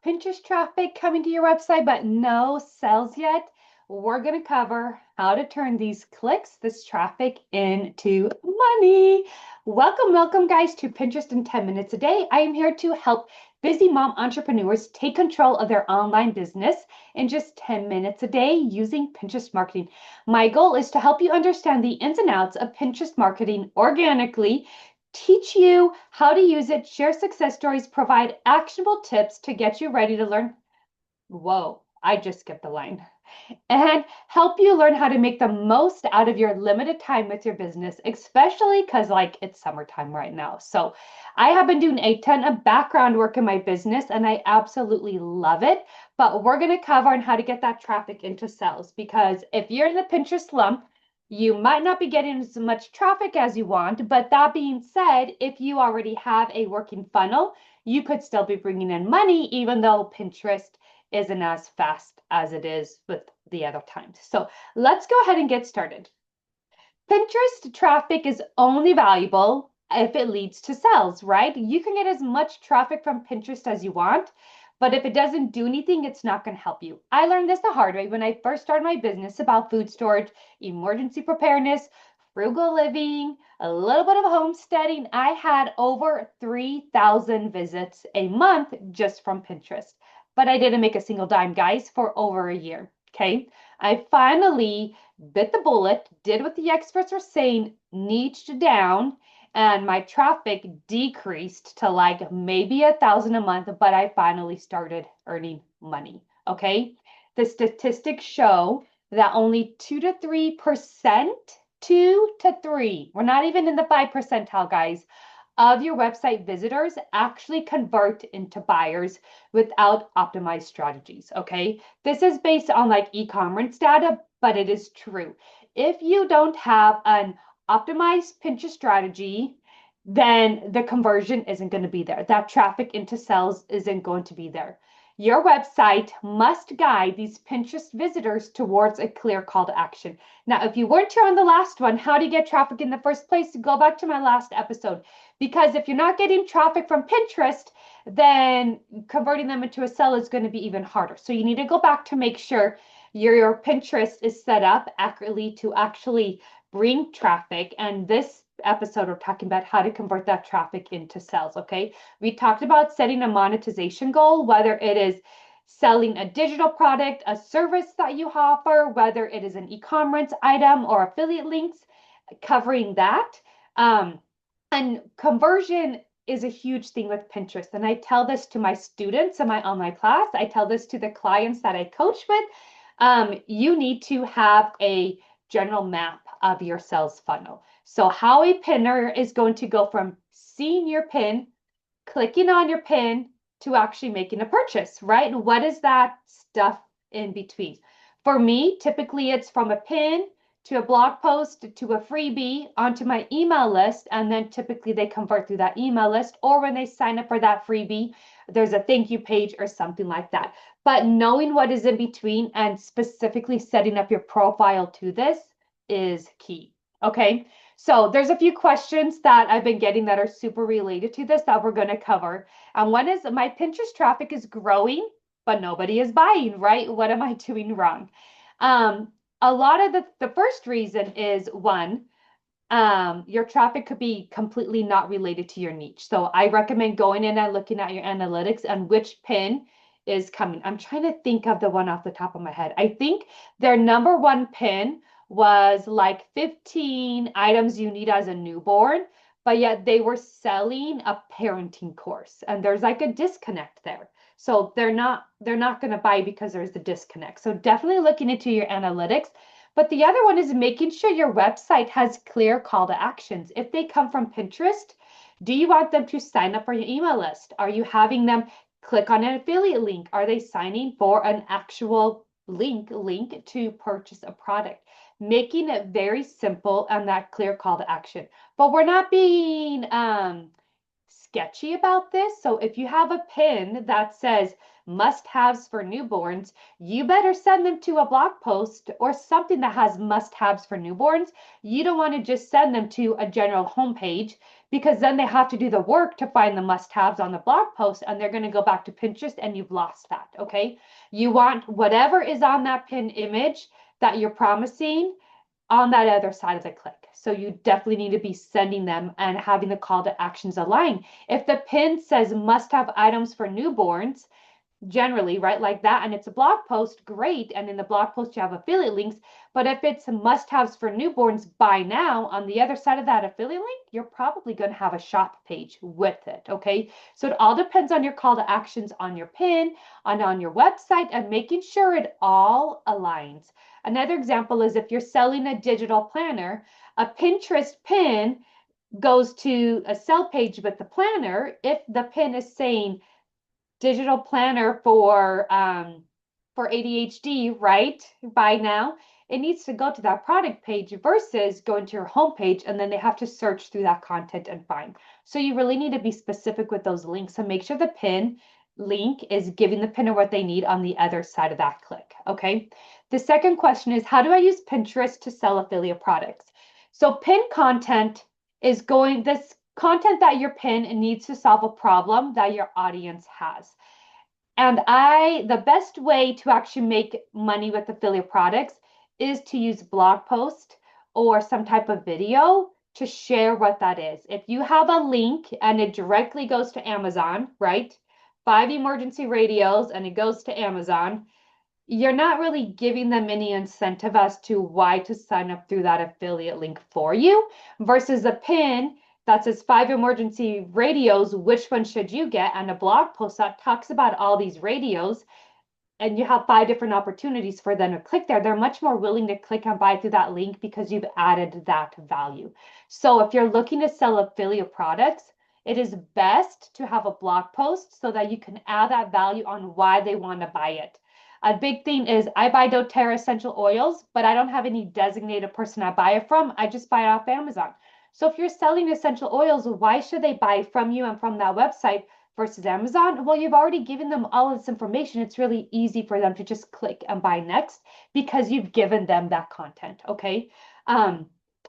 Pinterest traffic coming to your website, but no sales yet? We're going to cover how to turn these clicks, this traffic, into money. Welcome, guys, to Pinterest in 10 minutes a day. I am here to help busy mom entrepreneurs take control of their online business in just 10 minutes a day using Pinterest marketing. My goal is to help you understand the ins and outs of Pinterest marketing organically, teach you how to use it, share success stories, provide actionable tips to get you ready to learn. Whoa, I just skipped the line. And help you learn how to make the most out of your limited time with your business, especially because it's summertime right now. So I have been doing a ton of background work in my business and I absolutely love it. But we're going to cover on how to get that traffic into sales, because if you're in the Pinterest slump, you might not be getting as much traffic as you want. But that being said, if you already have a working funnel, you could still be bringing in money, even though Pinterest isn't as fast as it is with the other times. So let's go ahead and get started. Pinterest traffic is only valuable if it leads to sales, right? You can get as much traffic from Pinterest as you want, but if it doesn't do anything, it's not going to help you. I learned this the hard way when I first started my business about food storage, emergency preparedness, frugal living, a little bit of homesteading. I had over 3,000 visits a month just from Pinterest, but I didn't make a single dime, guys, for over a year. Okay. I finally bit the bullet, did what the experts were saying, niched down, and my traffic decreased to maybe 1,000 a month, but I finally started earning money. Okay. The statistics show that only 2 to 3%, 2 to 3, we're not even in the 5 percentile, guys, of your website visitors actually convert into buyers without optimized strategies. Okay. This is based on e-commerce data, but it is true. If you don't have an optimized Pinterest strategy, then the conversion isn't going to be there. That traffic into sales isn't going to be there. Your website must guide these Pinterest visitors towards a clear call to action. Now, if you weren't here on the last one, how do you get traffic in the first place? Go back to my last episode. Because if you're not getting traffic from Pinterest, then converting them into a sale is going to be even harder. So you need to go back to make sure your Pinterest is set up accurately to actually bring traffic. And this episode, we're talking about how to convert that traffic into sales. Okay. We talked about setting a monetization goal, whether it is selling a digital product, a service that you offer, whether it is an e-commerce item or affiliate links, covering that. And conversion is a huge thing with Pinterest. And I tell this to my students in my online class. I tell this to the clients that I coach with. You need to have a general map of your sales funnel. So how a pinner is going to go from seeing your pin, clicking on your pin, to actually making a purchase, right? What is that stuff in between? For me, typically it's from a pin to a blog post to a freebie onto my email list, and then typically they convert through that email list, or when they sign up for that freebie, there's a thank you page or something like that. But knowing what is in between and specifically setting up your profile to this is key. Okay, so there's a few questions that I've been getting that are super related to this that we're going to cover. And one is, my Pinterest traffic is growing, but nobody is buying, right? What am I doing wrong? A lot of the first reason is one, your traffic could be completely not related to your niche. So I recommend going in and looking at your analytics and which pin is coming. I'm trying to think of the one off the top of my head. I think their number one pin was 15 items you need as a newborn, but yet they were selling a parenting course, and there's a disconnect there. So they're not going to buy because there's the disconnect. So definitely looking into your analytics. But the other one is making sure your website has clear call to actions. If they come from Pinterest, do you want them to sign up for your email list? Are you having them click on an affiliate link? Are they signing for an actual link to purchase a product? Making it very simple and that clear call to action. But we're not being sketchy about this. So if you have a pin that says must-haves for newborns, you better send them to a blog post or something that has must-haves for newborns. You don't want to just send them to a general homepage, because then they have to do the work to find the must-haves on the blog post, and they're going to go back to Pinterest and you've lost that, okay? You want whatever is on that pin image that you're promising on that other side of the click. So you definitely need to be sending them and having the call to actions align. If the pin says must have items for newborns, generally, right, like that, and it's a blog post, great. And in the blog post, you have affiliate links. But if it's must-haves for newborns, buy now, on the other side of that affiliate link, you're probably going to have a shop page with it, okay? So it all depends on your call to actions on your pin, on your website, and making sure it all aligns. Another example is if you're selling a digital planner, a Pinterest pin goes to a sell page with the planner. If the pin is saying digital planner for ADHD, right? Buy now, it needs to go to that product page versus going to your home page, and then they have to search through that content and find. So you really need to be specific with those links and make sure the pin link is giving the pinner what they need on the other side of that click, okay? The second question is, how do I use Pinterest to sell affiliate products? So pin content is this content that your pin needs to solve a problem that your audience has. And the best way to actually make money with affiliate products is to use blog post or some type of video to share what that is. If you have a link and it directly goes to Amazon, right? 5 emergency radios and it goes to Amazon, you're not really giving them any incentive as to why to sign up through that affiliate link for you, versus a pin that says 5 emergency radios, which one should you get? And a blog post that talks about all these radios, and you have 5 different opportunities for them to click there. They're much more willing to click and buy through that link because you've added that value. So if you're looking to sell affiliate products, it is best to have a blog post so that you can add that value on why they want to buy it. A big thing is I buy doTERRA essential oils, but I don't have any designated person I buy it from. I just buy it off Amazon. So if you're selling essential oils, why should they buy from you and from that website versus Amazon? Well, you've already given them all this information. It's really easy for them to just click and buy next because you've given them that content, okay?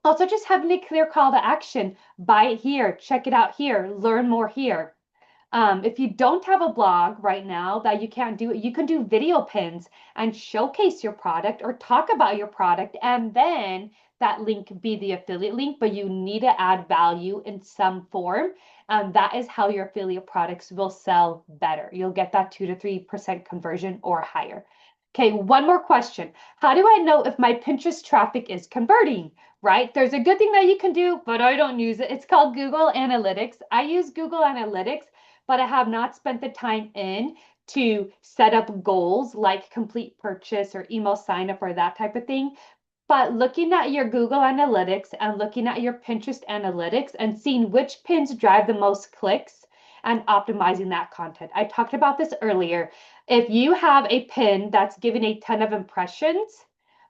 Also, just having a clear call to action. Buy it here, check it out here, learn more here. If you don't have a blog right now that you can't do it, you can do video pins and showcase your product or talk about your product, and then that link be the affiliate link, but you need to add value in some form. And that is how your affiliate products will sell better. You'll get that 2 to 3% conversion or higher. Okay, one more question. How do I know if my Pinterest traffic is converting, right? There's a good thing that you can do, but I don't use it. It's called Google Analytics. I use Google Analytics, but I have not spent the time in to set up goals like complete purchase or email sign up or that type of thing. But looking at your Google Analytics and looking at your Pinterest Analytics and seeing which pins drive the most clicks and optimizing that content. I talked about this earlier. If you have a pin that's giving a ton of impressions,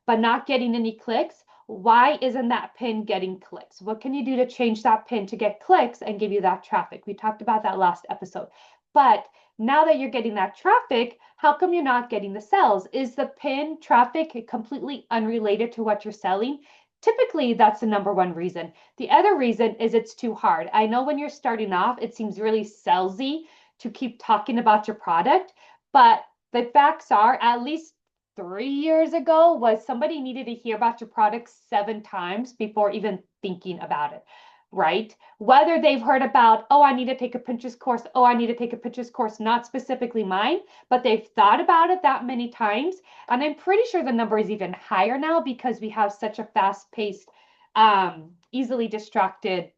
but not getting any clicks, why isn't that pin getting clicks? What can you do to change that pin to get clicks and give you that traffic? We talked about that last episode. But now that you're getting that traffic, how come you're not getting the sales? Is the pin traffic completely unrelated to what you're selling? Typically, that's the number one reason. The other reason is it's too hard. I know when you're starting off, it seems really salesy to keep talking about your product, but the facts are, at least 3 years ago, was somebody needed to hear about your product 7 times before even thinking about it, right? Whether they've heard about, oh, I need to take a Pinterest course, oh, I need to take a Pinterest course, not specifically mine, but they've thought about it that many times. And I'm pretty sure the number is even higher now because we have such a fast-paced, easily distracted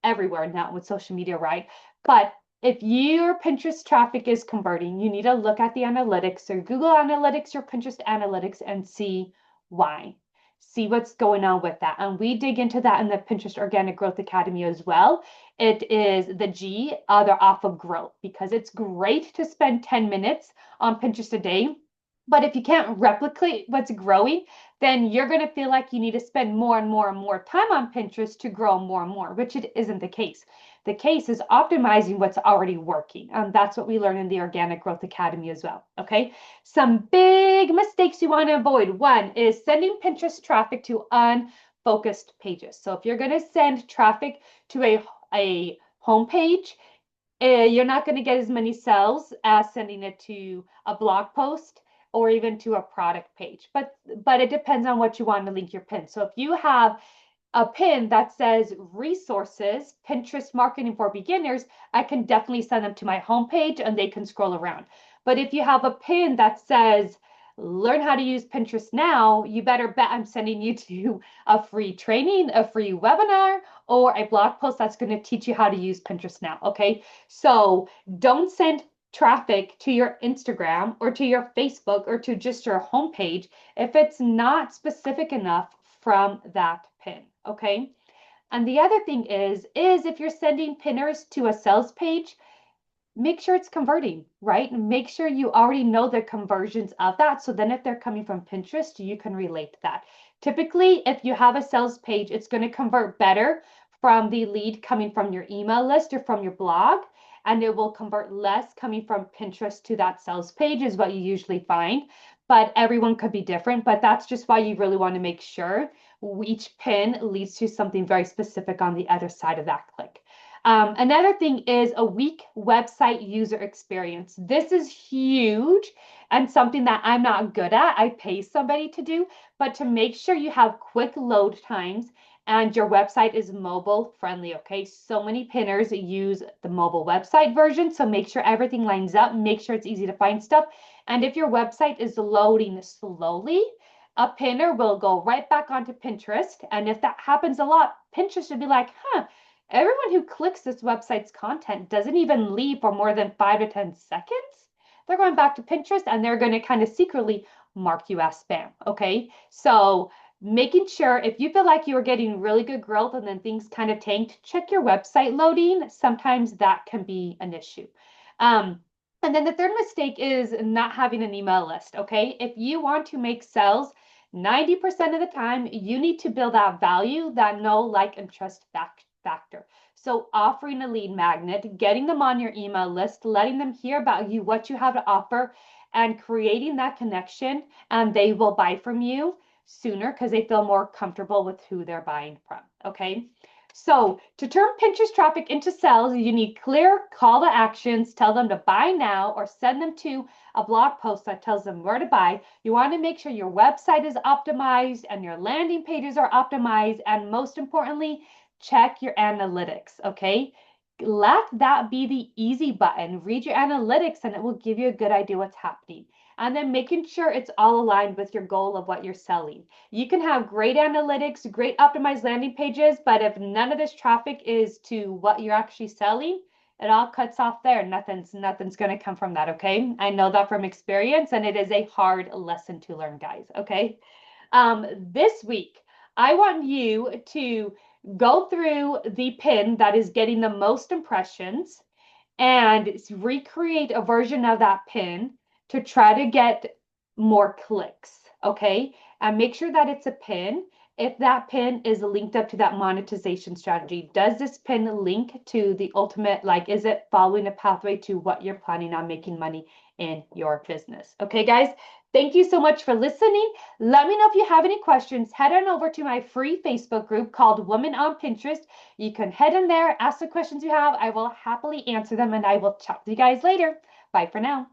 everywhere now with social media, right? But if your Pinterest traffic is converting, you need to look at the analytics or Google Analytics or Pinterest Analytics and see why. See what's going on with that. And we dig into that in the Pinterest Organic Growth Academy as well. It is the G, other off of growth, because it's great to spend 10 minutes on Pinterest a day. But if you can't replicate what's growing, then you're going to feel like you need to spend more and more and more time on Pinterest to grow more and more, which it isn't the case. the case is optimizing what's already working. That's what we learn in the Organic Growth Academy as well. Okay. Some big mistakes you want to avoid. One is sending Pinterest traffic to unfocused pages. So if you're going to send traffic to a homepage, you're not going to get as many sales as sending it to a blog post or even to a product page. But it depends on what you want to link your pin. So if you have a pin that says resources, Pinterest marketing for beginners, I can definitely send them to my homepage and they can scroll around. But if you have a pin that says learn how to use Pinterest now, you better bet I'm sending you to a free training, a free webinar, or a blog post that's going to teach you how to use Pinterest now. Okay. So don't send traffic to your Instagram or to your Facebook or to just your homepage if it's not specific enough from that pin. Okay. And the other thing is if you're sending pinners to a sales page, make sure it's converting, right? Make sure you already know the conversions of that. So then if they're coming from Pinterest, you can relate to that. Typically, if you have a sales page, it's going to convert better from the lead coming from your email list or from your blog, and it will convert less coming from Pinterest to that sales page is what you usually find. But everyone could be different, but that's just why you really want to make sure each pin leads to something very specific on the other side of that click. Another thing is a weak website user experience. This is huge and something that I'm not good at. I pay somebody to do, but to make sure you have quick load times and your website is mobile friendly. Okay. So many pinners use the mobile website version. So make sure everything lines up, make sure it's easy to find stuff. And if your website is loading slowly, a pinner will go right back onto Pinterest. And if that happens a lot, Pinterest should be like, everyone who clicks this website's content doesn't even leave for more than 5 to 10 seconds. They're going back to Pinterest and they're going to kind of secretly mark you as spam. Okay. So making sure if you feel like you are getting really good growth and then things kind of tanked, check your website loading. Sometimes that can be an issue. And then the third mistake is not having an email list. Okay. If you want to make sales, 90% of the time, you need to build that value, that know, like, and trust factor. So offering a lead magnet, getting them on your email list, letting them hear about you, what you have to offer, and creating that connection, and they will buy from you sooner because they feel more comfortable with who they're buying from. Okay. So to turn Pinterest traffic into sales, you need clear call to actions. Tell them to buy now or send them to a blog post that tells them where to buy. You want to make sure your website is optimized and your landing pages are optimized. And most importantly, check your analytics. Okay. Let that be the easy button. Read your analytics and it will give you a good idea what's happening. And then making sure it's all aligned with your goal of what you're selling. You can have great analytics, great optimized landing pages, but if none of this traffic is to what you're actually selling, it all cuts off there. Nothing's going to come from that. Okay. I know that from experience and it is a hard lesson to learn, guys. Okay. This week, I want you to go through the pin that is getting the most impressions and recreate a version of that pin to try to get more clicks, okay? And make sure that it's a pin. If that pin is linked up to that monetization strategy, does this pin link to the ultimate, like, is it following a pathway to what you're planning on making money in your business? Okay, guys, thank you so much for listening. Let me know if you have any questions. Head on over to my free Facebook group called Women on Pinterest. You can head in there, ask the questions you have. I will happily answer them and I will chat with you guys later. Bye for now.